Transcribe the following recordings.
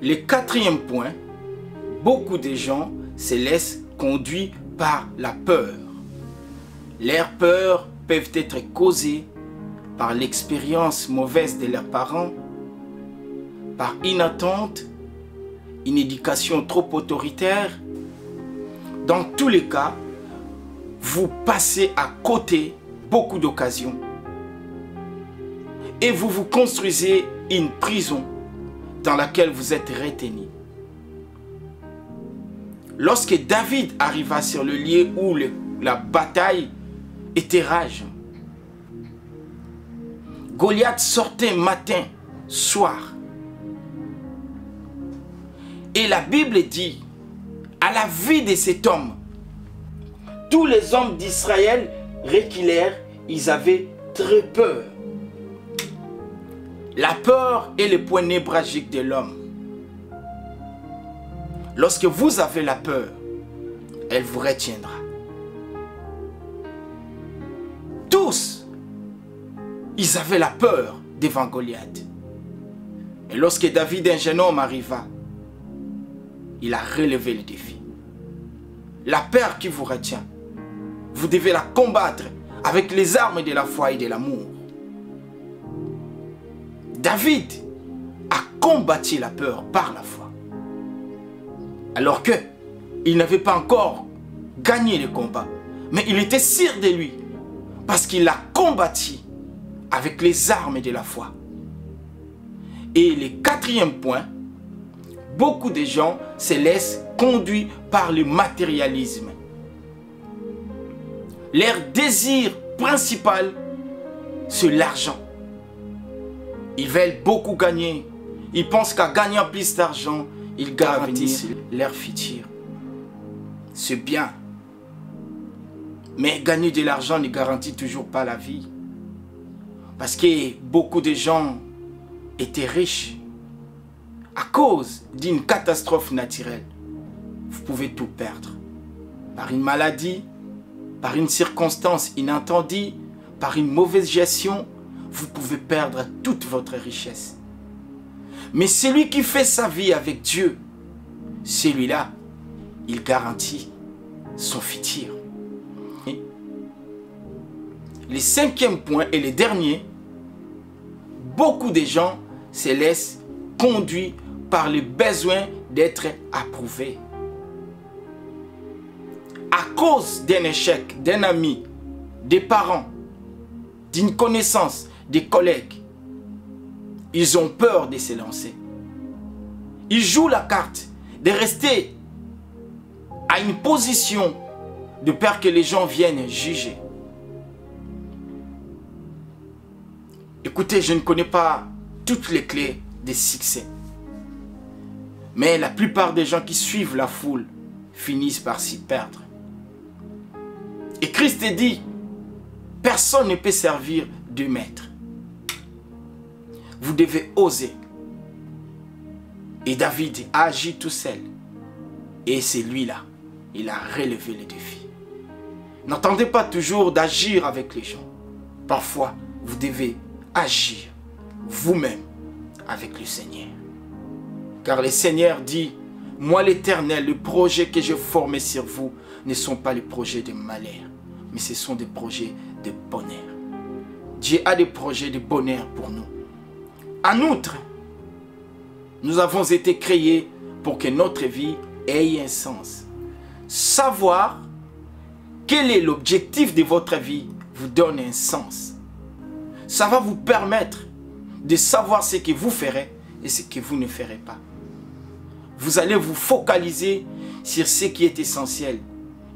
Le quatrième point, beaucoup de gens se laissent conduire par la peur. Leurs peurs peuvent être causées par l'expérience mauvaise de leurs parents, par une attente, une éducation trop autoritaire. Dans tous les cas, vous passez à côté beaucoup d'occasions et vous vous construisez une prison dans laquelle vous êtes retenu. Lorsque David arriva sur le lieu où la bataille était rage, Goliath sortait matin, soir. Et la Bible dit, à la vue de cet homme, tous les hommes d'Israël reculèrent, ils avaient très peur. La peur est le point névralgique de l'homme. Lorsque vous avez la peur, elle vous retiendra. Tous, ils avaient la peur devant Goliath. Et lorsque David, un jeune homme, arriva, il a relevé le défi. La peur qui vous retient, vous devez la combattre avec les armes de la foi et de l'amour. David a combattu la peur par la foi. Alors que il n'avait pas encore gagné le combat, mais il était sûr de lui parce qu'il a combattu avec les armes de la foi. Et le quatrième point, beaucoup de gens se laissent conduire par le matérialisme. Leur désir principal, c'est l'argent. Ils veulent beaucoup gagner. Ils pensent qu'en gagnant plus d'argent, ils garantissent leur futur. C'est bien. Mais gagner de l'argent ne garantit toujours pas la vie. Parce que beaucoup de gens étaient riches à cause d'une catastrophe naturelle. Vous pouvez tout perdre. Par une maladie, par une circonstance inattendue, par une mauvaise gestion, vous pouvez perdre toute votre richesse. Mais celui qui fait sa vie avec Dieu, celui-là, il garantit son futur. Le cinquième point et le dernier, beaucoup de gens se laissent conduire par le besoin d'être approuvés. À cause d'un échec, d'un ami, des parents, d'une connaissance, des collègues, ils ont peur de se lancer. Ils jouent la carte de rester à une position de peur que les gens viennent juger. Écoutez, je ne connais pas toutes les clés des succès. Mais la plupart des gens qui suivent la foule finissent par s'y perdre. Et Christ dit, personne ne peut servir deux maîtres. Vous devez oser. Et David a agi tout seul. Et c'est lui-là, il a relevé le défi. N'attendez pas toujours d'agir avec les gens. Parfois, vous devez agir vous-même avec le Seigneur. Car le Seigneur dit, moi l'Éternel, le projet que j'ai formé sur vous ne sont pas les projets de malheur, mais ce sont des projets de bonheur. Dieu a des projets de bonheur pour nous. En outre, nous avons été créés pour que notre vie ait un sens. Savoir quel est l'objectif de votre vie vous donne un sens. Ça va vous permettre de savoir ce que vous ferez et ce que vous ne ferez pas. Vous allez vous focaliser sur ce qui est essentiel.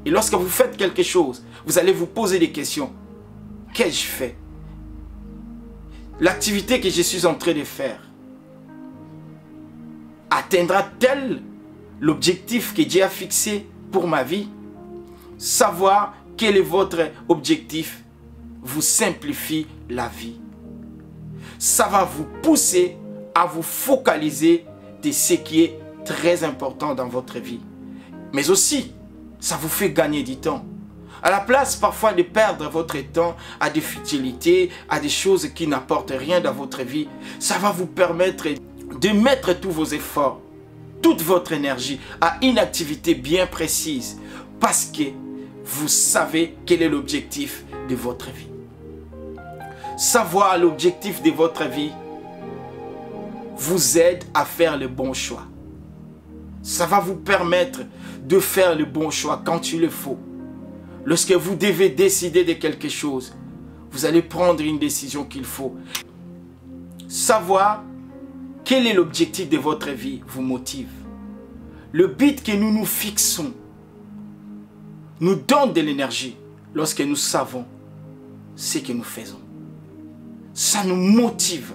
Et lorsque vous faites quelque chose, vous allez vous poser des questions. Qu'ai-je fait? L'activité que je suis en train de faire atteindra-t-elle l'objectif que Dieu a fixé pour ma vie? Savoir quel est votre objectif vous simplifie la vie. Ça va vous pousser à vous focaliser de ce qui est très important dans votre vie. Mais aussi, ça vous fait gagner du temps. À la place parfois de perdre votre temps à des futilités, à des choses qui n'apportent rien dans votre vie, ça va vous permettre de mettre tous vos efforts toute votre énergie à une activité bien précise parce que vous savez quel est l'objectif de votre vie. Savoir l'objectif de votre vie vous aide à faire le bon choix. Ça va vous permettre de faire le bon choix quand il le faut. Lorsque vous devez décider de quelque chose, vous allez prendre une décision qu'il faut. Savoir quel est l'objectif de votre vie vous motive. Le but que nous nous fixons nous donne de l'énergie lorsque nous savons ce que nous faisons. Ça nous motive,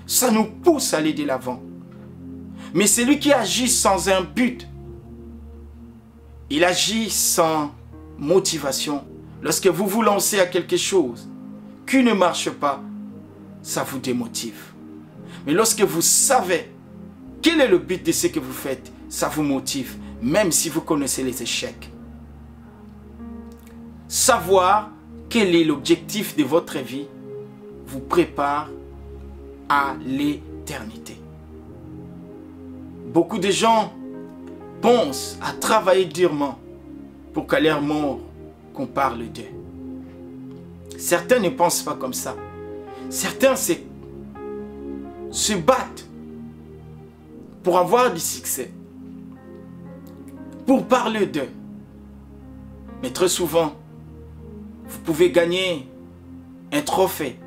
ça nous pousse à aller de l'avant. Mais celui qui agit sans un but, il agit sans motivation. Lorsque vous vous lancez à quelque chose qui ne marche pas, ça vous démotive. Mais lorsque vous savez quel est le but de ce que vous faites, ça vous motive, même si vous connaissez les échecs. Savoir quel est l'objectif de votre vie vous prépare à l'éternité. Beaucoup de gens pensent à travailler durement pour qu'à leur mort, qu'on parle d'eux. Certains ne pensent pas comme ça. Certains se battent pour avoir du succès, pour parler d'eux. Mais très souvent, vous pouvez gagner un trophée.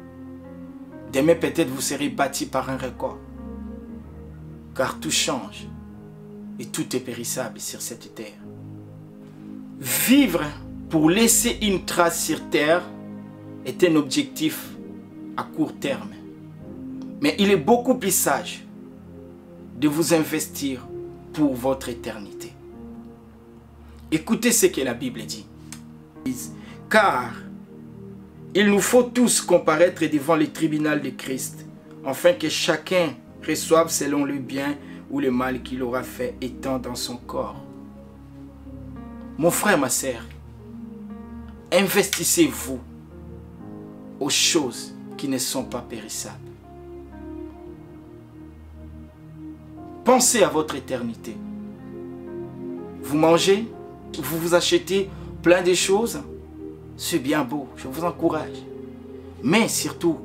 Demain, peut-être, vous serez battu par un record. Car tout change et tout est périssable sur cette terre. Vivre pour laisser une trace sur terre est un objectif à court terme. Mais il est beaucoup plus sage de vous investir pour votre éternité. Écoutez ce que la Bible dit. Car il nous faut tous comparaître devant le tribunal de Christ, afin que chacun reçoive selon le bien ou le mal qu'il aura fait étant dans son corps. Mon frère, ma sœur, investissez-vous aux choses qui ne sont pas périssables. Pensez à votre éternité. Vous mangez, vous vous achetez plein de choses, c'est bien beau, je vous encourage. Mais surtout,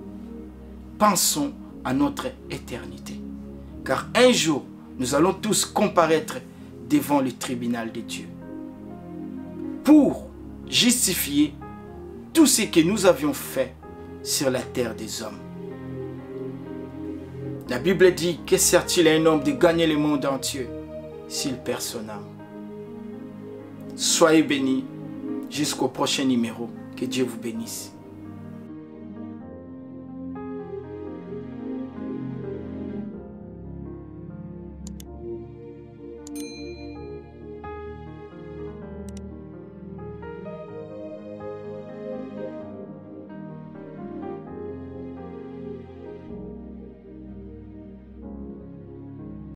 pensons à notre éternité. Car un jour, nous allons tous comparaître devant le tribunal de Dieu pour justifier tout ce que nous avions fait sur la terre des hommes. La Bible dit, que sert-il à un homme de gagner le monde entier s'il perd son âme? Soyez bénis jusqu'au prochain numéro. Que Dieu vous bénisse.